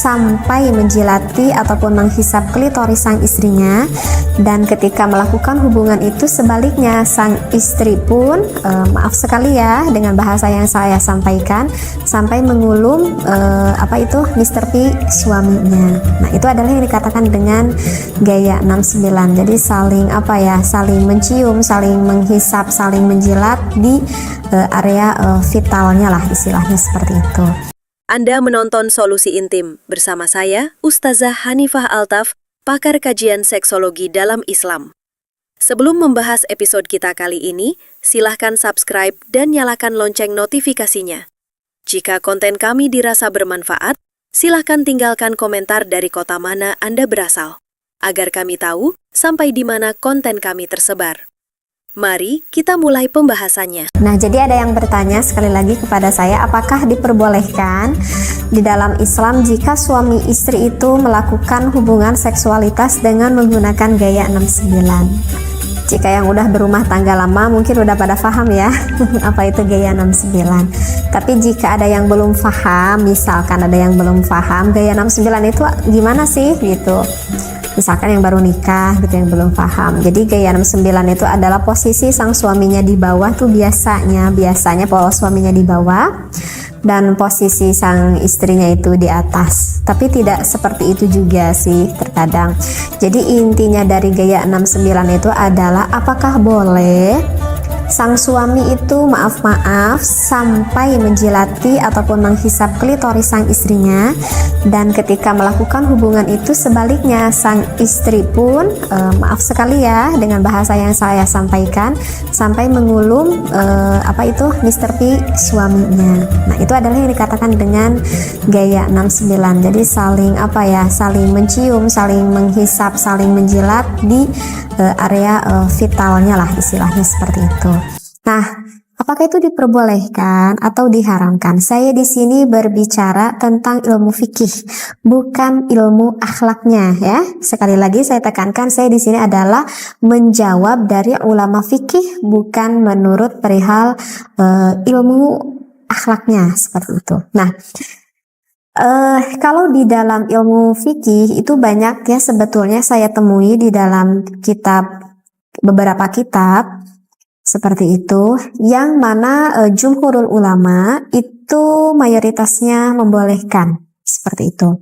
sampai menjilati ataupun menghisap klitoris sang istrinya, dan ketika melakukan hubungan itu sebaliknya sang istri pun maaf sekali ya dengan bahasa yang saya sampaikan, sampai mengulum Mr. P suaminya. Nah, itu adalah yang dikatakan dengan gaya 69. Jadi saling saling mencium, saling menghisap, saling menjilat di area vitalnya lah, istilahnya seperti itu. Anda menonton Solusi Intim bersama saya, Ustazah Hanifah Altaf, pakar kajian seksologi dalam Islam. Sebelum membahas episode kita kali ini, silahkan subscribe dan nyalakan lonceng notifikasinya. Jika konten kami dirasa bermanfaat, silahkan tinggalkan komentar dari kota mana Anda berasal, agar kami tahu sampai di mana konten kami tersebar. Mari kita mulai pembahasannya. Nah, jadi ada yang bertanya sekali lagi kepada saya, apakah diperbolehkan di dalam Islam jika suami istri itu melakukan hubungan seksualitas dengan menggunakan gaya 69? Jika yang udah berumah tangga lama mungkin udah pada paham ya apa itu gaya 69. Tapi jika ada yang belum paham, misalkan ada yang belum paham gaya 69 itu gimana sih gitu. Misalkan yang baru nikah gitu, yang belum paham. Jadi gaya 69 itu adalah posisi sang suaminya di bawah tuh biasanya kalau suaminya di bawah dan posisi sang istrinya itu di atas. Tapi tidak seperti itu juga sih terkadang. Jadi intinya dari gaya 69 itu adalah apakah boleh sang suami itu maaf sampai menjilati ataupun menghisap klitoris sang istrinya, dan ketika melakukan hubungan itu sebaliknya sang istri pun maaf sekali ya dengan bahasa yang saya sampaikan, sampai mengulum Mr. P suaminya. Nah, itu adalah yang dikatakan dengan gaya 69. Jadi saling saling mencium, saling menghisap, saling menjilat di area vitalnya lah, istilahnya seperti itu. Nah, apakah itu diperbolehkan atau diharamkan? Saya di sini berbicara tentang ilmu fikih, bukan ilmu akhlaknya ya. Sekali lagi saya tekankan, saya di sini adalah menjawab dari ulama fikih, bukan menurut perihal ilmu akhlaknya seperti itu. Nah, kalau di dalam ilmu fikih itu banyak ya sebetulnya saya temui di dalam beberapa kitab seperti itu, yang mana jumhurul ulama itu mayoritasnya membolehkan seperti itu.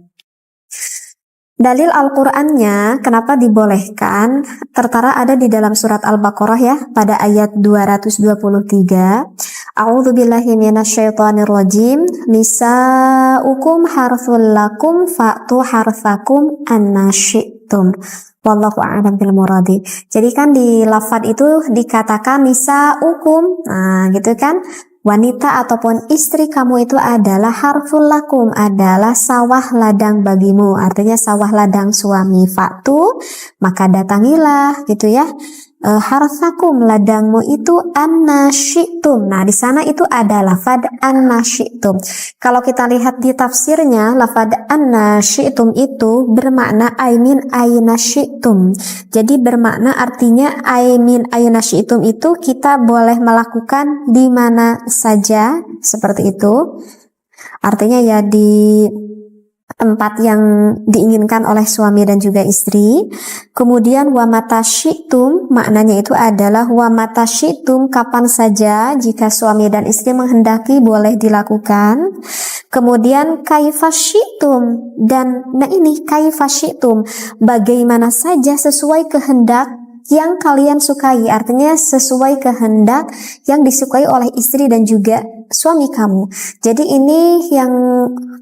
Dalil Al-Qur'annya kenapa dibolehkan tertera ada di dalam surat Al-Baqarah ya, pada ayat 223. A'udzubillahi minasyaitonirrajim. Nisa'ukum harthul lakum fa'tu harthakum anna syi'tum. Wallahu a'lam bil muradi. Jadi kan di lafaz itu dikatakan nisa'ukum. Nah, gitu kan? Wanita ataupun istri kamu itu adalah harful lakum, adalah sawah ladang bagimu. Artinya sawah ladang suami. Fa'tu, maka datangilah gitu ya. Harthakum, ladangmu itu anna syi'tum. Nah, di sana itu ada lafaz anna syi'tum. Kalau kita lihat di tafsirnya, lafaz anna syi'tum itu bermakna aimin aina syi'tum. Jadi bermakna artinya aimin aina syi'tum itu kita boleh melakukan di mana saja, seperti itu. Artinya ya di tempat yang diinginkan oleh suami dan juga istri. Kemudian wa mata syi'tum, maknanya itu adalah wa mata syi'tum, kapan saja jika suami dan istri menghendaki boleh dilakukan. Kemudian kaifa syi'tum, dan nah ini kaifa syi'tum, bagaimana saja sesuai kehendak yang kalian sukai, artinya sesuai kehendak yang disukai oleh istri dan juga suami kamu. Jadi ini yang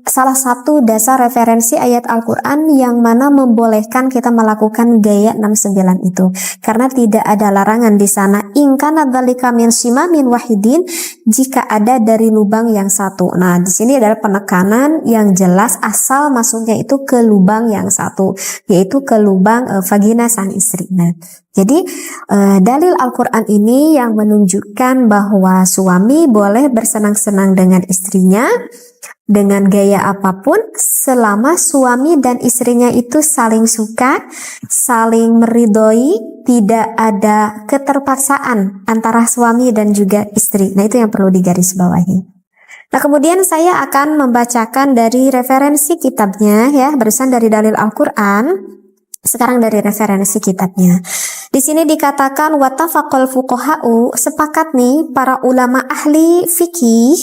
salah satu dasar referensi ayat Al-Quran yang mana membolehkan kita melakukan gaya 69 itu, karena tidak ada larangan di sana. In kana dzalika min simamin wahidin, jika ada dari lubang yang satu. Nah, di sini adalah penekanan yang jelas asal masuknya itu ke lubang yang satu, yaitu ke lubang vagina sang istri. Nah, jadi dalil Al-Quran ini yang menunjukkan bahwa suami boleh bersenang-senang dengan istrinya dengan gaya apapun selama suami dan istrinya itu saling suka, saling meridhoi, tidak ada keterpaksaan antara suami dan juga istri. Nah, itu yang perlu digarisbawahi. Nah, kemudian saya akan membacakan dari referensi kitabnya ya, barusan dari dalil Al-Qur'an. Sekarang dari referensi kitabnya. Di sini dikatakan wattafaqal fuqaha'u, sepakat nih para ulama ahli fikih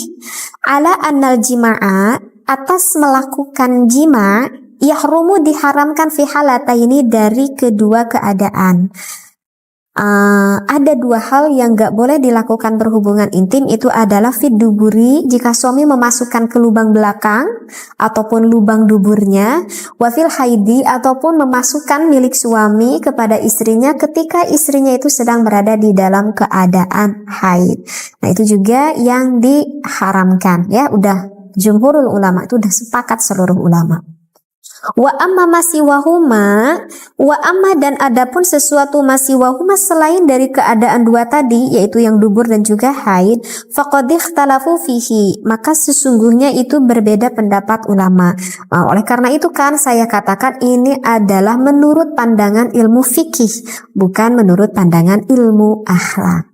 ala annal jima'a, atas melakukan jima, yahrumu diharamkan fi halataini, dari kedua keadaan. Ada dua hal yang gak boleh dilakukan berhubungan intim, itu adalah fid duburi, jika suami memasukkan ke lubang belakang ataupun lubang duburnya, wafil haidi, ataupun memasukkan milik suami kepada istrinya ketika istrinya itu sedang berada di dalam keadaan haid. Nah, itu juga yang diharamkan ya, udah jumhurul ulama, itu udah sepakat seluruh ulama. Wa amma masiwahuma, wa amma dan adapun sesuatu masiwahuma selain dari keadaan dua tadi, yaitu yang dubur dan juga haid, faqad ikhtalafu fihi, maka sesungguhnya itu berbeda pendapat ulama. Oleh karena itu kan saya katakan ini adalah menurut pandangan ilmu fikih, bukan menurut pandangan ilmu akhlak.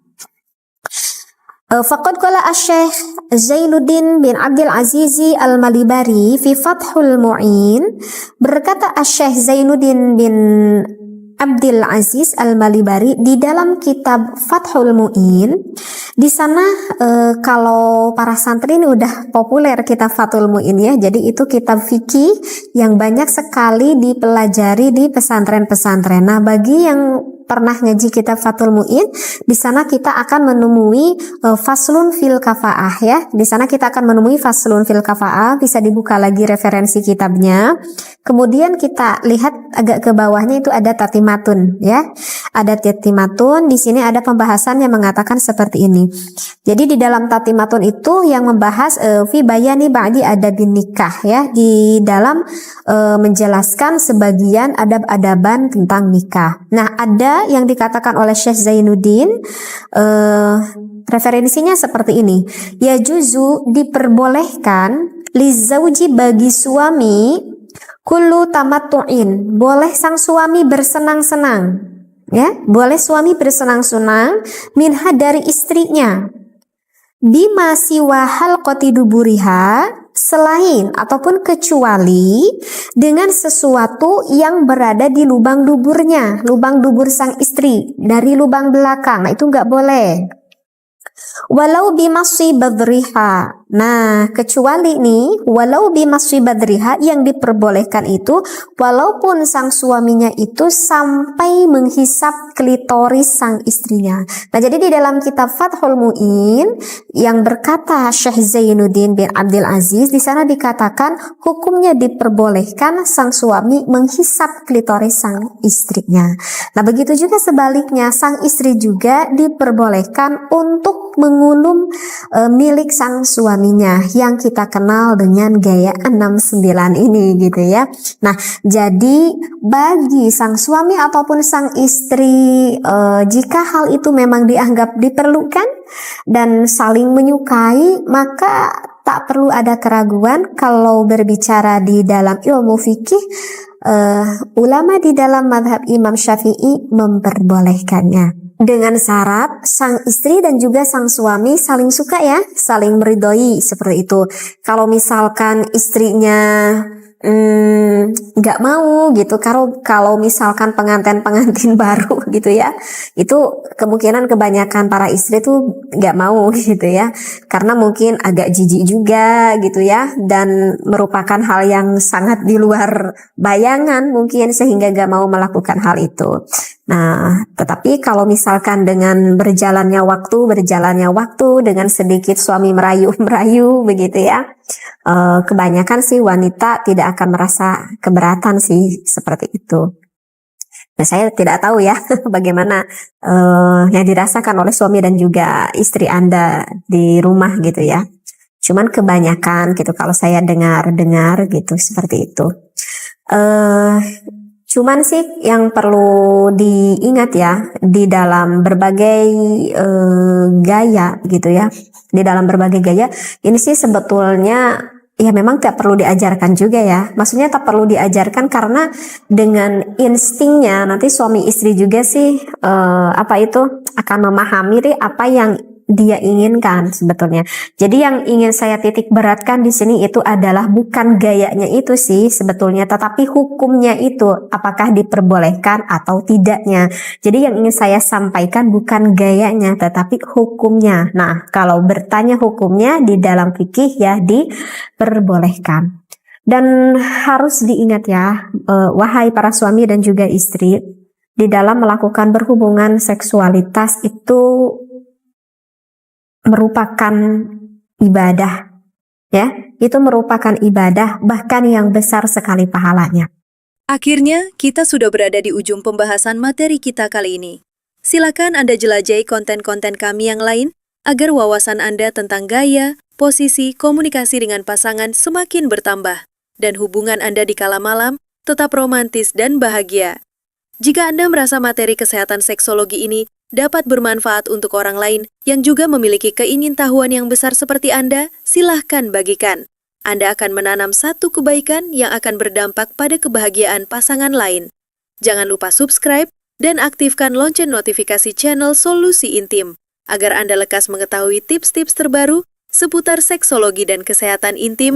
Faqad qala Asy-Syaikh Zainuddin bin Abdul Aziz Al-Malibari fi Fathul Mu'in, berkata Asy-Syaikh Zainuddin bin Abdul Aziz Al-Malibari di dalam kitab Fathul Mu'in. Di sana kalau para santri ini udah populer kitab Fathul Mu'in ya. Jadi itu kitab fikih yang banyak sekali dipelajari di pesantren-pesantren. Nah, bagi yang pernah ngaji kitab Fathul Mu'in, di sana kita akan menemui faslun fil kafa'ah ya. Di sana kita akan menemui faslun fil kafa'ah, bisa dibuka lagi referensi kitabnya. Kemudian kita lihat agak ke bawahnya itu ada tatimatun ya. Ada tatimatun, di sini ada pembahasan yang mengatakan seperti ini. Jadi di dalam tatimatun itu yang membahas fi bayani ba'di adabin nikah ya, di dalam menjelaskan sebagian adab-adaban tentang nikah. Nah, ada yang dikatakan oleh Syekh Zainuddin, referensinya seperti ini. Ya juzu, diperbolehkan lizauji, bagi suami, kullu tamattu'in, boleh sang suami bersenang-senang ya, boleh suami bersenang-senang minha, dari istrinya, bima siwa halqati duburiha, selain ataupun kecuali dengan sesuatu yang berada di lubang duburnya, lubang dubur sang istri, dari lubang belakang. Nah, itu nggak boleh. Walau bimasi badriha, nah kecuali nih walau bimasi badriha, yang diperbolehkan itu walaupun sang suaminya itu sampai menghisap klitoris sang istrinya. Nah, jadi di dalam kitab Fathul Mu'in yang berkata Syekh Zainuddin bin Abdul Aziz, di sana dikatakan hukumnya diperbolehkan sang suami menghisap klitoris sang istrinya. Nah, begitu juga sebaliknya, sang istri juga diperbolehkan untuk mengulum milik sang suaminya yang kita kenal dengan gaya 69 ini gitu ya. Nah, jadi bagi sang suami ataupun sang istri, jika hal itu memang dianggap diperlukan dan saling menyukai, maka tak perlu ada keraguan kalau berbicara di dalam ilmu fikih, ulama di dalam mazhab Imam Syafi'i memperbolehkannya. Dengan syarat sang istri dan juga sang suami saling suka ya, saling meridhoi seperti itu. Kalau misalkan istrinya nggak mau gitu, kalau misalkan pengantin baru gitu ya, itu kemungkinan kebanyakan para istri tuh nggak mau gitu ya, karena mungkin agak jijik juga gitu ya, dan merupakan hal yang sangat di luar bayangan mungkin, sehingga nggak mau melakukan hal itu. Nah, tetapi kalau misalkan dengan berjalannya waktu dengan sedikit suami merayu begitu ya, kebanyakan sih wanita tidak akan merasa keberatan sih seperti itu. Nah, saya tidak tahu ya bagaimana yang dirasakan oleh suami dan juga istri Anda di rumah gitu ya. Cuman kebanyakan gitu kalau saya dengar gitu seperti itu. Cuman sih yang perlu diingat ya, di dalam berbagai gaya gitu ya, di dalam berbagai gaya ini sih sebetulnya ya memang tak perlu diajarkan juga ya. Maksudnya tak perlu diajarkan karena dengan instingnya nanti suami istri juga sih akan memahami apa yang dia inginkan sebetulnya. Jadi yang ingin saya titik beratkan di sini itu adalah bukan gayanya itu sih sebetulnya, tetapi hukumnya itu apakah diperbolehkan atau tidaknya. Jadi yang ingin saya sampaikan bukan gayanya tetapi hukumnya. Nah, kalau bertanya hukumnya di dalam fikih ya diperbolehkan. Dan harus diingat ya, wahai para suami dan juga istri, di dalam melakukan berhubungan seksualitas itu merupakan ibadah, ya. Itu merupakan ibadah bahkan yang besar sekali pahalanya. Akhirnya, kita sudah berada di ujung pembahasan materi kita kali ini. Silakan Anda jelajahi konten-konten kami yang lain agar wawasan Anda tentang gaya, posisi, komunikasi dengan pasangan semakin bertambah dan hubungan Anda di kala malam tetap romantis dan bahagia. Jika Anda merasa materi kesehatan seksologi ini dapat bermanfaat untuk orang lain yang juga memiliki keingintahuan yang besar seperti Anda, silahkan bagikan. Anda akan menanam satu kebaikan yang akan berdampak pada kebahagiaan pasangan lain. Jangan lupa subscribe dan aktifkan lonceng notifikasi channel Solusi Intim, agar Anda lekas mengetahui tips-tips terbaru seputar seksologi dan kesehatan intim